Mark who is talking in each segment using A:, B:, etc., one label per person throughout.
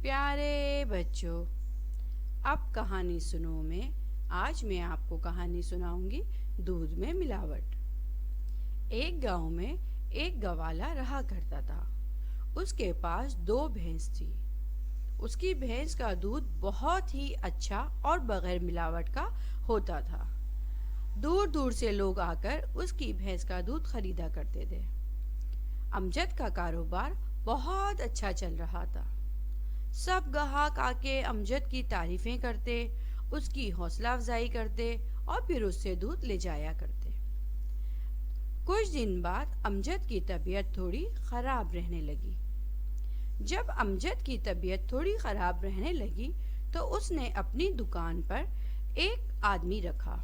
A: प्यारे बच्चों, अब कहानी सुनो में आज मैं आपको कहानी सुनाऊंगी दूध में मिलावट। एक गांव में एक गवाला रहा करता था। उसके पास दो भैंस थी। उसकी भैंस का दूध बहुत ही अच्छा और बगैर मिलावट का होता था। दूर दूर से लोग आकर उसकी भैंस का दूध खरीदा करते थे। अमजद का कारोबार बहुत अच्छा चल रहा था। सब ग्राहक आके अमजद की तारीफें करते, उसकी हौसला अफजाई करते और फिर उससे दूध ले जाया करते। कुछ दिन बाद अमजद की तबीयत थोड़ी खराब रहने लगी। जब अमजद की तबीयत थोड़ी खराब रहने लगी तो उसने अपनी दुकान पर एक आदमी रखा।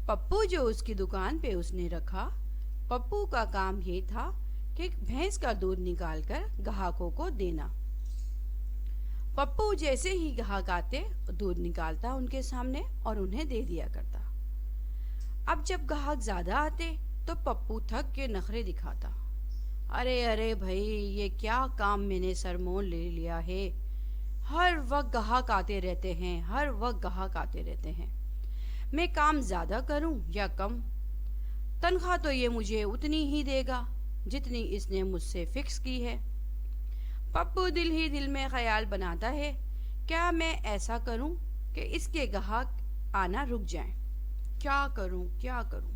A: पप्पू जो उसकी दुकान पे उसने रखा, पप्पू का काम ये था कि भैंस का दूध निकालकर ग्राहकों को देना। पप्पू जैसे ही ग्राहक आते दूध निकालता उनके सामने और उन्हें दे दिया करता। अब जब ग्राहक ज्यादा आते तो पप्पू थक के नखरे दिखाता। अरे अरे भाई, ये क्या काम मैंने सर मोल ले लिया है। हर वक्त ग्राहक आते रहते हैं, हर वक्त ग्राहक आते रहते हैं। मैं काम ज्यादा करूं या कम, तनख्वाह तो ये मुझे उतनी ही देगा जितनी इसने मुझसे फिक्स की है। पप्पू दिल ही दिल में ख्याल बनाता है, क्या मैं ऐसा करूं कि इसके ग्राहक आना रुक जाएं? क्या करूं, क्या करूं?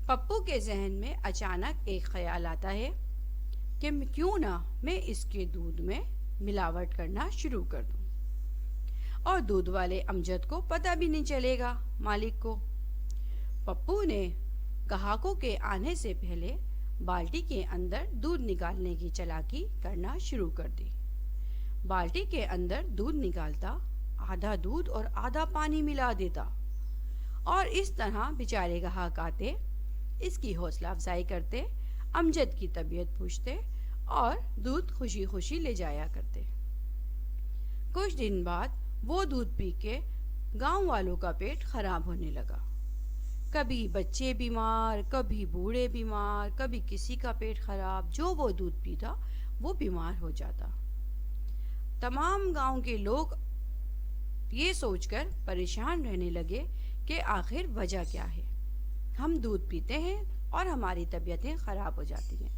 A: पप्पू के जहन में अचानक एक ख्याल आता है कि क्यों ना मैं इसके दूध में मिलावट करना शुरू कर दूं और दूध वाले अमजद को पता भी नहीं चलेगा, मालिक को। पप्पू ने ग्राहकों के आने से पहले बाल्टी के अंदर दूध निकालने की चालाकी करना शुरू कर दी। बाल्टी के अंदर दूध निकालता, आधा दूध और आधा पानी मिला देता और इस तरह बेचारे ग्राहक आते, इसकी हौसला अफजाई करते, अमजद की तबीयत पूछते और दूध खुशी खुशी ले जाया करते। कुछ दिन बाद वो दूध पी के गांव वालों का पेट खराब होने लगा। कभी बच्चे बीमार, कभी बूढ़े बीमार, कभी किसी का पेट खराब। जो वो दूध पीता वो बीमार हो जाता। तमाम गांव के लोग ये सोचकर परेशान रहने लगे कि आखिर वजह क्या है। हम दूध पीते हैं और हमारी तबीयतें खराब हो जाती हैं।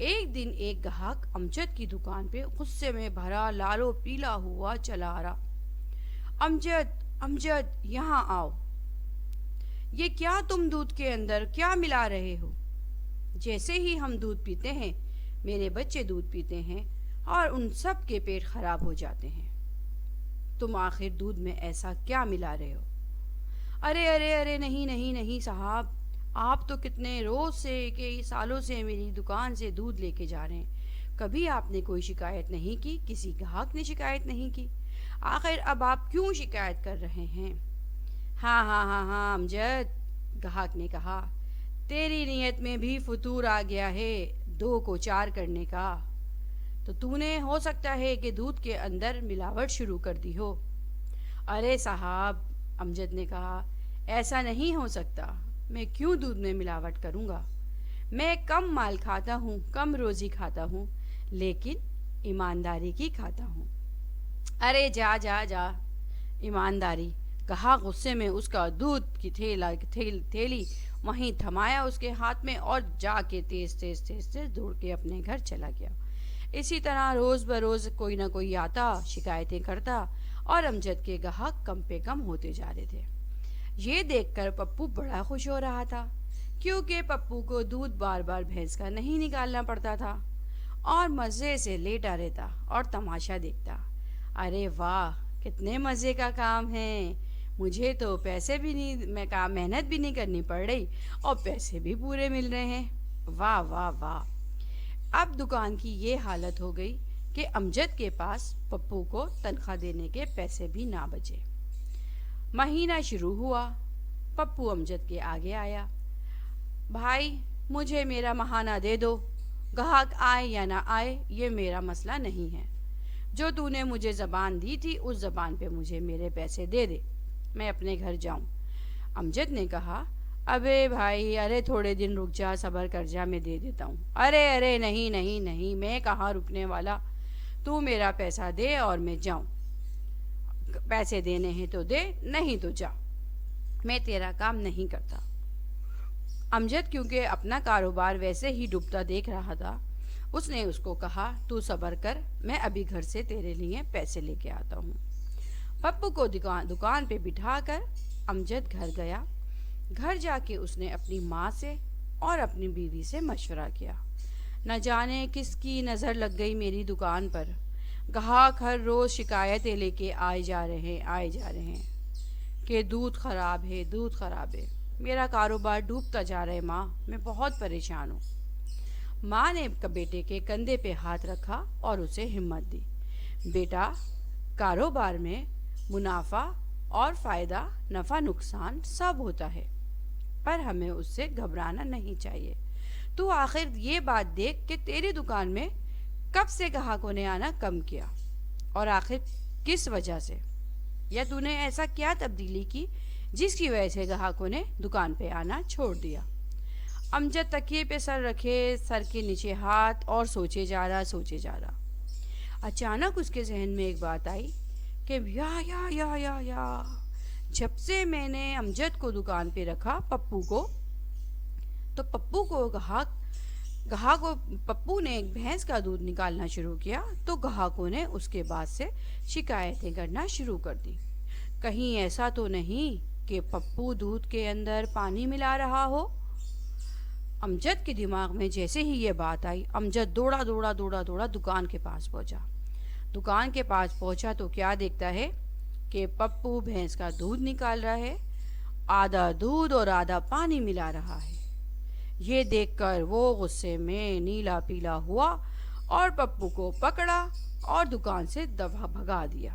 A: एक दिन एक ग्राहक अमजद की दुकान पे गुस्से में भरा लालो पीला हुआ चला आ रहा। अमजद, अमजद, यहाँ आओ। ये क्या तुम दूध के अंदर क्या मिला रहे हो? जैसे ही हम दूध पीते हैं, मेरे बच्चे दूध पीते हैं और उन सब के पेट खराब हो जाते हैं। तुम आखिर दूध में ऐसा क्या मिला रहे हो? अरे अरे अरे, नहीं नहीं नहीं साहब, आप तो कितने रोज से कई सालों से मेरी दुकान से दूध लेके जा रहे हैं, कभी आपने कोई शिकायत नहीं की, किसी ग्राहक ने शिकायत नहीं की। आखिर अब आप क्यों शिकायत कर रहे हैं? हाँ हाँ हाँ हाँ अमजद, ग्राहक ने कहा, तेरी नीयत में भी फतूर आ गया है 2 को 4 करने का। तो तूने हो सकता है कि दूध के अंदर मिलावट शुरू कर दी हो। अरे साहब, अमजद ने कहा, ऐसा नहीं हो सकता। मैं क्यों दूध में मिलावट करूँगा? मैं कम माल खाता हूँ, कम रोज़ी खाता हूँ, लेकिन ईमानदारी की खाता हूँ। अरे जा जा जा, ईमानदारी, कहा गुस्से में उसका दूध की थैली वहीं थमाया उसके हाथ में और जाके तेज तेज तेज तेज दौड़ के अपने घर चला गया। इसी तरह रोज बरोज कोई ना कोई आता, शिकायतें करता और अमजद के ग्राहक कम पे कम होते जा रहे थे। ये देखकर पप्पू बड़ा खुश हो रहा था, क्योंकि पप्पू को दूध बार बार भैंस का नहीं निकालना पड़ता था और मजे से लेटा रहता और तमाशा देखता। अरे वाह, कितने मजे का काम है। मुझे तो पैसे भी नहीं, मैं काम मेहनत भी नहीं करनी पड़ रही और पैसे भी पूरे मिल रहे हैं। वाह वाह वाह। अब दुकान की ये हालत हो गई कि अमजद के पास पप्पू को तनख्वाह देने के पैसे भी ना बचे। महीना शुरू हुआ। पप्पू अमजद के आगे आया। भाई, मुझे मेरा महाना दे दो। ग्राहक आए या ना आए ये मेरा मसला नहीं है। जो तूने मुझे ज़बान दी थी उस ज़बान पे मुझे मेरे पैसे दे दे, मैं अपने घर जाऊं। अमजद ने कहा, अबे भाई, अरे थोड़े दिन रुक जा, सब्र कर जा, मैं दे देता हूँ। अरे अरे नहीं नहीं नहीं, मैं कहाँ रुकने वाला। تو میرا پیسہ دے اور میں جاؤں، پیسے دینے ہیں تو دے، نہیں تو جا، میں تیرا کام نہیں کرتا۔ امجد کیونکہ اپنا کاروبار ویسے ہی ڈوبتا دیکھ رہا تھا، اس نے اس کو کہا تو صبر کر، میں ابھی گھر سے تیرے لیے پیسے لے کے آتا ہوں۔ پپو کو دکان پہ بٹھا کر امجد گھر گیا۔ گھر جا کے اس نے اپنی ماں سے اور اپنی بیوی سے مشورہ کیا۔ نہ جانے کس کی نظر لگ گئی میری دکان پر، گاہک ہر روز شکایتیں لے کے آئے جا رہے ہیں کہ دودھ خراب ہے، دودھ خراب ہے۔ میرا کاروبار ڈوبتا جا رہا ہے ماں، میں بہت پریشان ہوں۔ ماں نے بیٹے کے کندھے پہ ہاتھ رکھا اور اسے ہمت دی۔ بیٹا، کاروبار میں منافع اور فائدہ، نفع نقصان سب ہوتا ہے، پر ہمیں اس سے گھبرانا نہیں چاہیے۔ تو آخر یہ بات دیکھ کہ تیری دکان میں کب سے گاہکوں نے آنا کم کیا، اور آخر کس وجہ سے، یا تو نے ایسا کیا تبدیلی کی جس کی وجہ سے گاہکوں نے دکان پہ آنا چھوڑ دیا۔ امجد تکیے پہ سر رکھے، سر کے نیچے ہاتھ، اور سوچے جا رہا۔ اچانک اس کے ذہن میں ایک بات آئی کہ یا جب سے میں نے امجد کو دکان پہ رکھا، پپو نے ایک بھینس کا دودھ نکالنا شروع کیا، تو گاہکوں نے اس کے بعد سے شکایتیں کرنا شروع کر دی۔ کہیں ایسا تو نہیں کہ پپو دودھ کے اندر پانی ملا رہا ہو؟ امجد کے دماغ میں جیسے ہی یہ بات آئی، امجد دوڑا دکان کے پاس پہنچا۔ دکان کے پاس پہنچا تو کیا دیکھتا ہے کہ پپو بھینس کا دودھ نکال رہا ہے، آدھا دودھ اور آدھا پانی ملا رہا ہے۔ یہ دیکھ کر وہ غصے میں نیلا پیلا ہوا اور پپو کو پکڑا اور دکان سے بھگا دیا۔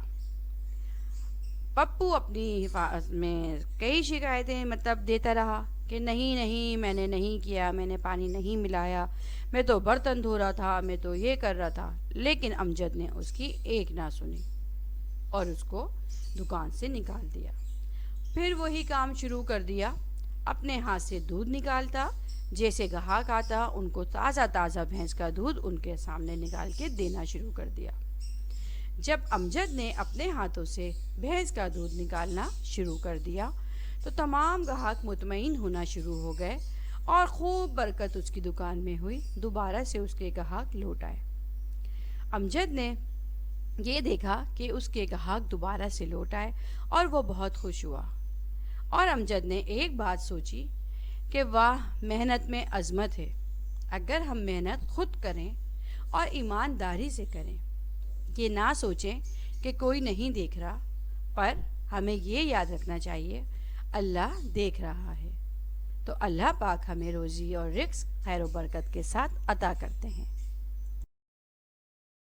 A: پپو اپنی حفاظت میں کئی شکایتیں دیتا رہا کہ نہیں میں نے نہیں کیا، میں نے پانی نہیں ملایا، میں تو برتن دھو رہا تھا، میں تو یہ کر رہا تھا۔ لیکن امجد نے اس کی ایک نہ سنی اور اس کو دکان سے نکال دیا۔ پھر وہی کام شروع کر دیا، اپنے ہاتھ سے دودھ نکالتا، جیسے گاہک آتا ان کو تازہ بھینس کا دودھ ان کے سامنے نکال کے دینا شروع کر دیا۔ جب امجد نے اپنے ہاتھوں سے بھینس کا دودھ نکالنا شروع کر دیا تو تمام گاہک مطمئن ہونا شروع ہو گئے اور خوب برکت اس کی دکان میں ہوئی، دوبارہ سے اس کے گاہک لوٹ آئے۔ امجد نے یہ دیکھا کہ اس کے گاہک دوبارہ سے لوٹ آئے اور وہ بہت خوش ہوا، اور امجد نے ایک بات سوچی کہ واہ، محنت میں عظمت ہے۔ اگر ہم محنت خود کریں اور ایمانداری سے کریں، یہ نہ سوچیں کہ کوئی نہیں دیکھ رہا، پر ہمیں یہ یاد رکھنا چاہیے اللہ دیکھ رہا ہے، تو اللہ پاک ہمیں روزی اور رزق خیر و برکت کے ساتھ عطا کرتے ہیں۔